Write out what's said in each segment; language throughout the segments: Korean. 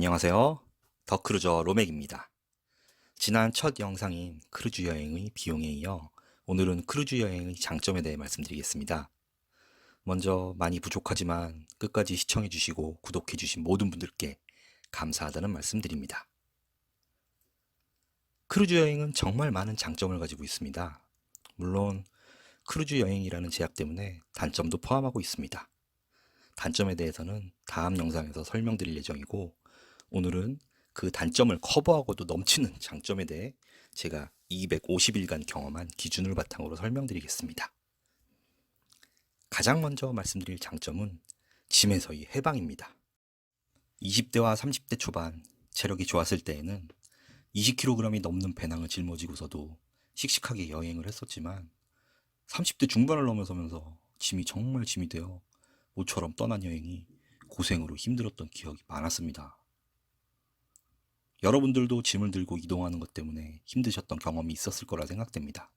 안녕하세요. 더 크루저 로맥입니다. 지난 첫 영상인 크루즈 여행의 비용에 이어 오늘은 크루즈 여행의 장점에 대해 말씀드리겠습니다. 먼저 많이 부족하지만 끝까지 시청해주시고 구독해주신 모든 분들께 감사하다는 말씀드립니다. 크루즈 여행은 정말 많은 장점을 가지고 있습니다. 물론 크루즈 여행이라는 제약 때문에 단점도 포함하고 있습니다. 단점에 대해서는 다음 영상에서 설명드릴 예정이고, 오늘은 그 단점을 커버하고도 넘치는 장점에 대해 제가 250일간 경험한 기준을 바탕으로 설명드리겠습니다. 가장 먼저 말씀드릴 장점은 짐에서의 해방입니다. 20대와 30대 초반 체력이 좋았을 때에는 20kg이 넘는 배낭을 짊어지고서도 씩씩하게 여행을 했었지만, 30대 중반을 넘어서면서 짐이 정말 짐이 되어 모처럼 떠난 여행이 고생으로 힘들었던 기억이 많았습니다. 여러분들도 짐을 들고 이동하는 것 때문에 힘드셨던 경험이 있었을 거라 생각됩니다.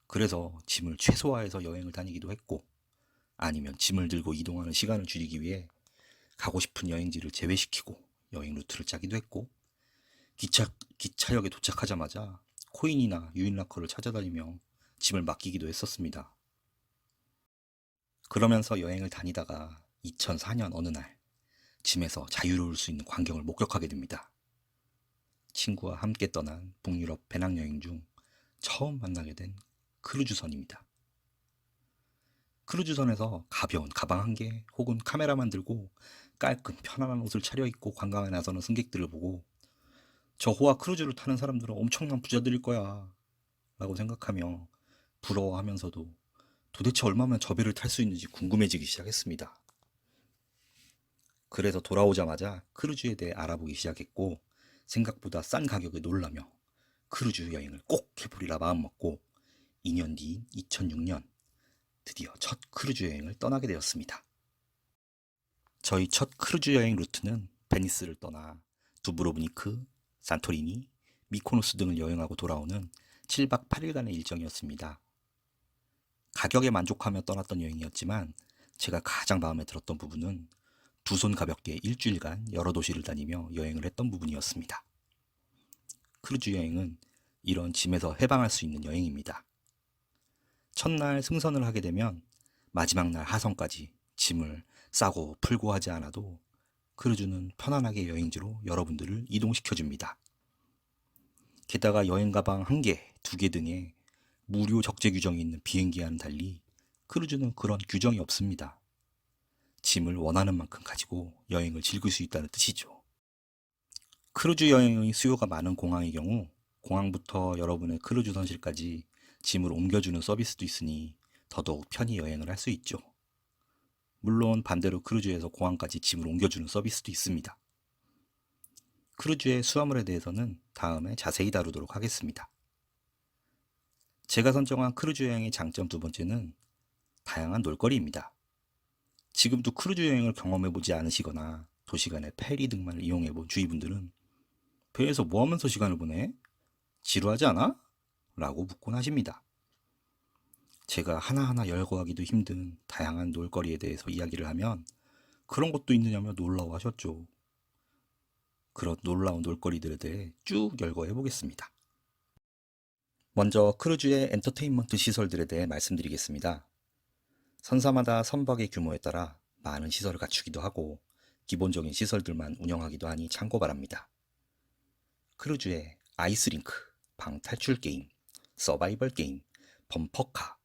그래서 짐을 최소화해서 여행을 다니기도 했고, 아니면 짐을 들고 이동하는 시간을 줄이기 위해 가고 싶은 여행지를 제외시키고 여행 루트를 짜기도 했고, 기차역에 도착하자마자 코인이나 유인라커를 찾아다니며 짐을 맡기기도 했었습니다. 그러면서 여행을 다니다가 2004년 어느 날 짐에서 자유로울 수 있는 광경을 목격하게 됩니다. 친구와 함께 떠난 북유럽 배낭여행 중 처음 만나게 된 크루즈선입니다. 크루즈선에서 가벼운 가방 한 개 혹은 카메라만 들고 깔끔 편안한 옷을 차려입고 관광에 나서는 승객들을 보고, 저 호화 크루즈를 타는 사람들은 엄청난 부자들일 거야 라고 생각하며 부러워하면서도 도대체 얼마면 저 배를 탈 수 있는지 궁금해지기 시작했습니다. 그래서 돌아오자마자 크루즈에 대해 알아보기 시작했고, 생각보다 싼 가격에 놀라며 크루즈 여행을 꼭 해보리라 마음먹고 2년 뒤인 2006년 드디어 첫 크루즈 여행을 떠나게 되었습니다. 저희 첫 크루즈 여행 루트는 베니스를 떠나 두브로브니크, 산토리니, 미코노스 등을 여행하고 돌아오는 7박 8일간의 일정이었습니다. 가격에 만족하며 떠났던 여행이었지만, 제가 가장 마음에 들었던 부분은 두 손 가볍게 일주일간 여러 도시를 다니며 여행을 했던 부분이었습니다. 크루즈 여행은 이런 짐에서 해방할 수 있는 여행입니다. 첫날 승선을 하게 되면 마지막 날 하선까지 짐을 싸고 풀고 하지 않아도 크루즈는 편안하게 여행지로 여러분들을 이동시켜줍니다. 게다가 여행 가방 1개, 2개 등의 무료 적재 규정이 있는 비행기와는 달리 크루즈는 그런 규정이 없습니다. 짐을 원하는 만큼 가지고 여행을 즐길 수 있다는 뜻이죠. 크루즈 여행의 수요가 많은 공항의 경우 공항부터 여러분의 크루즈 선실까지 짐을 옮겨주는 서비스도 있으니 더더욱 편히 여행을 할 수 있죠. 물론 반대로 크루즈에서 공항까지 짐을 옮겨주는 서비스도 있습니다. 크루즈의 수화물에 대해서는 다음에 자세히 다루도록 하겠습니다. 제가 선정한 크루즈 여행의 장점 두 번째는 다양한 놀거리입니다. 지금도 크루즈 여행을 경험해보지 않으시거나 도시간의 페리 등만을 이용해본 주위분들은 배에서 뭐 하면서 시간을 보내? 지루하지 않아? 라고 묻곤 하십니다. 제가 하나하나 열거하기도 힘든 다양한 놀거리에 대해서 이야기를 하면 그런 것도 있느냐며 놀라워하셨죠. 그런 놀라운 놀거리들에 대해 쭉 열거해 보겠습니다. 먼저 크루즈의 엔터테인먼트 시설들에 대해 말씀드리겠습니다. 선사마다 선박의 규모에 따라 많은 시설을 갖추기도 하고 기본적인 시설들만 운영하기도 하니 참고 바랍니다. 크루즈에 아이스링크, 방탈출 게임, 서바이벌 게임, 범퍼카,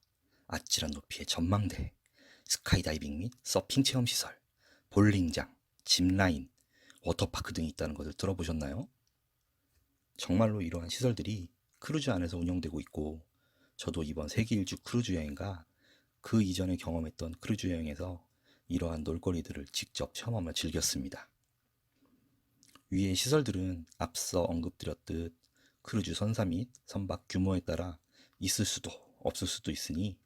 아찔한 높이의 전망대, 스카이다이빙 및 서핑 체험 시설, 볼링장, 짚라인, 워터파크 등이 있다는 것을 들어보셨나요? 정말로 이러한 시설들이 크루즈 안에서 운영되고 있고, 저도 이번 세계 일주 크루즈 여행과 그 이전에 경험했던 크루즈 여행에서 이러한 놀거리들을 직접 체험하며 즐겼습니다. 위의 시설들은 앞서 언급드렸듯 크루즈 선사 및 선박 규모에 따라 있을 수도 없을 수도 있으니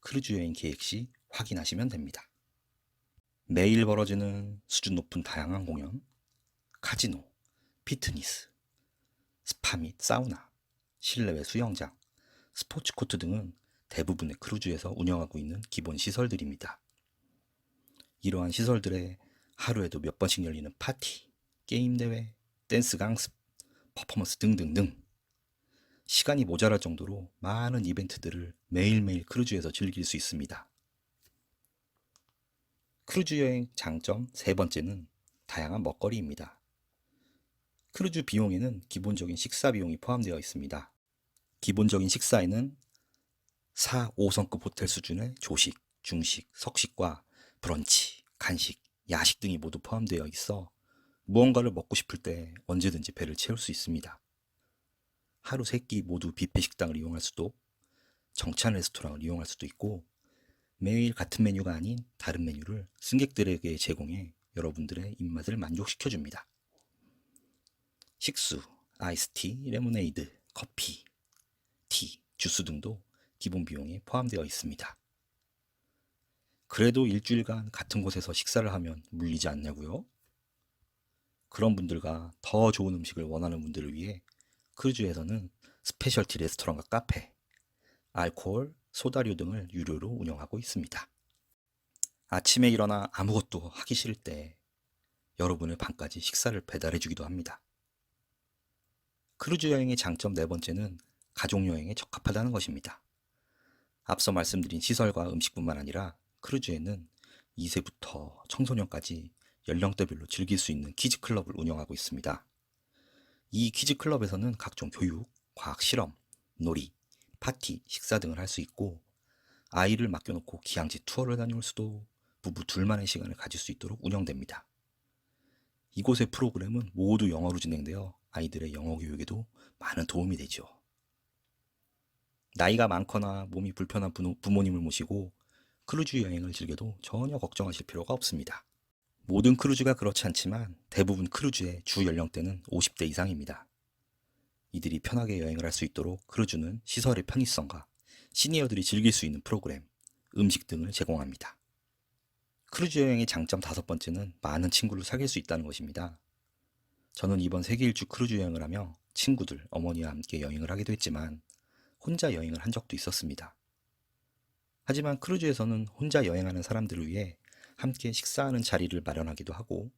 크루즈 여행 계획 시 확인하시면 됩니다. 매일 벌어지는 수준 높은 다양한 공연, 카지노, 피트니스, 스파 및 사우나, 실내외 수영장, 스포츠 코트 등은 대부분의 크루즈에서 운영하고 있는 기본 시설들입니다. 이러한 시설들에 하루에도 몇 번씩 열리는 파티, 게임 대회, 댄스 강습, 퍼포먼스 등등등. 시간이 모자랄 정도로 많은 이벤트들을 매일매일 크루즈에서 즐길 수 있습니다. 크루즈 여행 장점 세 번째는 다양한 먹거리입니다. 크루즈 비용에는 기본적인 식사 비용이 포함되어 있습니다. 기본적인 식사에는 4, 5성급 호텔 수준의 조식, 중식, 석식과 브런치, 간식, 야식 등이 모두 포함되어 있어 무언가를 먹고 싶을 때 언제든지 배를 채울 수 있습니다. 하루 3끼 모두 뷔페 식당을 이용할 수도, 정찬 레스토랑을 이용할 수도 있고, 매일 같은 메뉴가 아닌 다른 메뉴를 승객들에게 제공해 여러분들의 입맛을 만족시켜줍니다. 식수, 아이스티, 레모네이드, 커피, 티, 주스 등도 기본 비용에 포함되어 있습니다. 그래도 일주일간 같은 곳에서 식사를 하면 물리지 않냐고요? 그런 분들과 더 좋은 음식을 원하는 분들을 위해 크루즈에서는 스페셜티 레스토랑과 카페, 알코올, 소다류 등을 유료로 운영하고 있습니다. 아침에 일어나 아무것도 하기 싫을 때 여러분의 방까지 식사를 배달해주기도 합니다. 크루즈 여행의 장점 네 번째는 가족 여행에 적합하다는 것입니다. 앞서 말씀드린 시설과 음식뿐만 아니라 크루즈에는 2세부터 청소년까지 연령대별로 즐길 수 있는 키즈 클럽을 운영하고 있습니다. 이 키즈 클럽에서는 각종 교육, 과학 실험, 놀이, 파티, 식사 등을 할 수 있고, 아이를 맡겨놓고 기항지 투어를 다녀올 수도, 부부 둘만의 시간을 가질 수 있도록 운영됩니다. 이곳의 프로그램은 모두 영어로 진행되어 아이들의 영어 교육에도 많은 도움이 되죠. 나이가 많거나 몸이 불편한 부모님을 모시고 크루즈 여행을 즐겨도 전혀 걱정하실 필요가 없습니다. 모든 크루즈가 그렇지 않지만 대부분 크루즈의 주 연령대는 50대 이상입니다. 이들이 편하게 여행을 할 수 있도록 크루즈는 시설의 편의성과 시니어들이 즐길 수 있는 프로그램, 음식 등을 제공합니다. 크루즈 여행의 장점 다섯 번째는 많은 친구를 사귈 수 있다는 것입니다. 저는 이번 세계 일주 크루즈 여행을 하며 친구들, 어머니와 함께 여행을 하기도 했지만 혼자 여행을 한 적도 있었습니다. 하지만 크루즈에서는 혼자 여행하는 사람들을 위해 함께 식사하는 자리를 마련하기도 하고,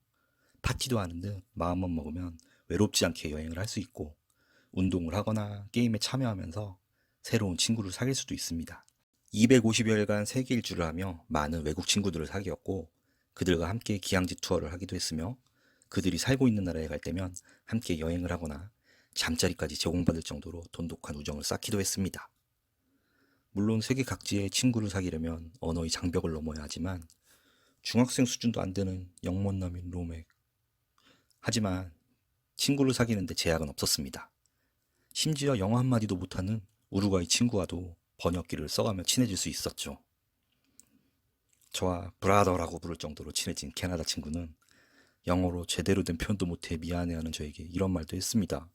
파티도 하는 등 마음만 먹으면 외롭지 않게 여행을 할 수 있고, 운동을 하거나 게임에 참여하면서 새로운 친구를 사귈 수도 있습니다. 250여일간 세계 일주를 하며 많은 외국 친구들을 사귀었고, 그들과 함께 기항지 투어를 하기도 했으며, 그들이 살고 있는 나라에 갈 때면 함께 여행을 하거나 잠자리까지 제공받을 정도로 돈독한 우정을 쌓기도 했습니다. 물론 세계 각지의 친구를 사귀려면 언어의 장벽을 넘어야 하지만 중학생 수준도 안 되는 영문남인 로맥. 하지만 친구를 사귀는데 제약은 없었습니다. 심지어 영어 한마디도 못하는 우루과이 친구와도 번역기를 써가며 친해질 수 있었죠. 저와 브라더라고 부를 정도로 친해진 캐나다 친구는 영어로 제대로 된 표현도 못해 미안해하는 저에게 이런 말도 했습니다.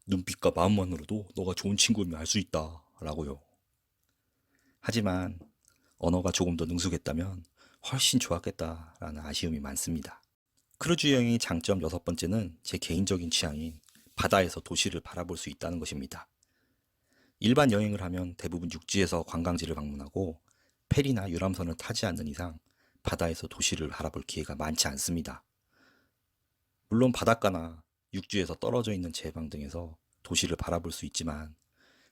눈빛과 마음만으로도 너가 좋은 친구임을 알 수 있다 라고요. 하지만 언어가 조금 더 능숙했다면 훨씬 좋았겠다라는 아쉬움이 많습니다. 크루즈 여행의 장점 여섯 번째는 제 개인적인 취향인 바다에서 도시를 바라볼 수 있다는 것입니다. 일반 여행을 하면 대부분 육지에서 관광지를 방문하고 페리나 유람선을 타지 않는 이상 바다에서 도시를 바라볼 기회가 많지 않습니다. 물론 바닷가나 육지에서 떨어져 있는 제방 등에서 도시를 바라볼 수 있지만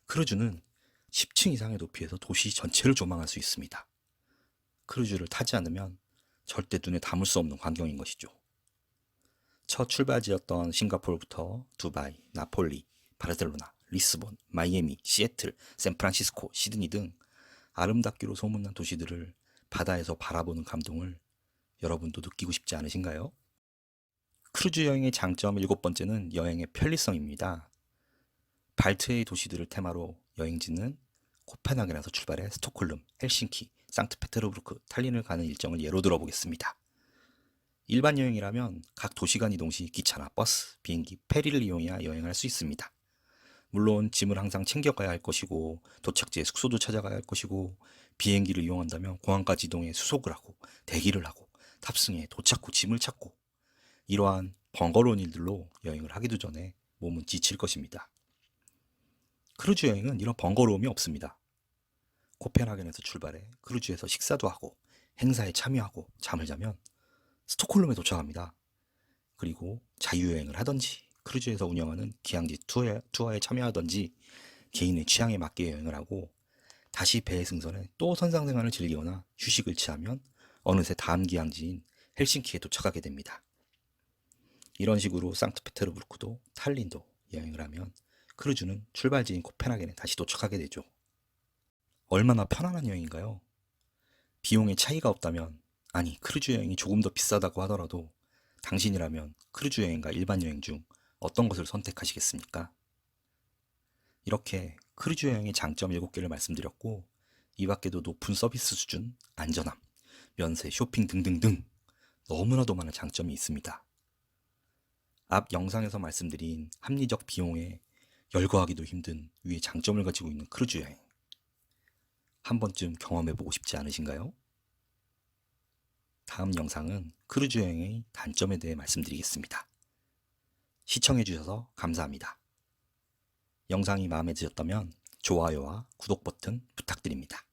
크루즈는 10층 이상의 높이에서 도시 전체를 조망할 수 있습니다. 크루즈를 타지 않으면 절대 눈에 담을 수 없는 광경인 것이죠. 첫 출발지였던 싱가포르부터 두바이, 나폴리, 바르셀로나, 리스본, 마이애미, 시애틀, 샌프란시스코, 시드니 등 아름답기로 소문난 도시들을 바다에서 바라보는 감동을 여러분도 느끼고 싶지 않으신가요? 크루즈 여행의 장점 일곱 번째는 여행의 편리성입니다. 발트해의 도시들을 테마로 여행지는 코펜하겐에서 출발해 스톡홀름, 헬싱키, 상트페테르부르크, 탈린을 가는 일정을 예로 들어보겠습니다. 일반 여행이라면 각 도시 간 이동 시 기차나 버스, 비행기, 페리를 이용해야 여행할 수 있습니다. 물론 짐을 항상 챙겨가야 할 것이고 도착지에 숙소도 찾아가야 할 것이고 비행기를 이용한다면 공항까지 이동해 수속을 하고 대기를 하고 탑승해 도착 후 짐을 찾고 이러한 번거로운 일들로 여행을 하기도 전에 몸은 지칠 것입니다. 크루즈 여행은 이런 번거로움이 없습니다. 코펜하겐에서 출발해 크루즈에서 식사도 하고 행사에 참여하고 잠을 자면 스톡홀름에 도착합니다. 그리고 자유여행을 하든지 크루즈에서 운영하는 기항지 투어에 참여하든지 개인의 취향에 맞게 여행을 하고 다시 배에 승선해 또 선상생활을 즐기거나 휴식을 취하면 어느새 다음 기항지인 헬싱키에 도착하게 됩니다. 이런 식으로 상트페테르부르크도 탈린도 여행을 하면 크루즈는 출발지인 코펜하겐에 다시 도착하게 되죠. 얼마나 편안한 여행인가요? 비용의 차이가 없다면, 아니 크루즈 여행이 조금 더 비싸다고 하더라도 당신이라면 크루즈 여행과 일반 여행 중 어떤 것을 선택하시겠습니까? 이렇게 크루즈 여행의 장점 7개를 말씀드렸고, 이 밖에도 높은 서비스 수준, 안전함, 면세, 쇼핑 등등등 너무나도 많은 장점이 있습니다. 앞 영상에서 말씀드린 합리적 비용에 열거하기도 힘든 위의 장점을 가지고 있는 크루즈 여행, 한 번쯤 경험해보고 싶지 않으신가요? 다음 영상은 크루즈 여행의 단점에 대해 말씀드리겠습니다. 시청해주셔서 감사합니다. 영상이 마음에 드셨다면 좋아요와 구독 버튼 부탁드립니다.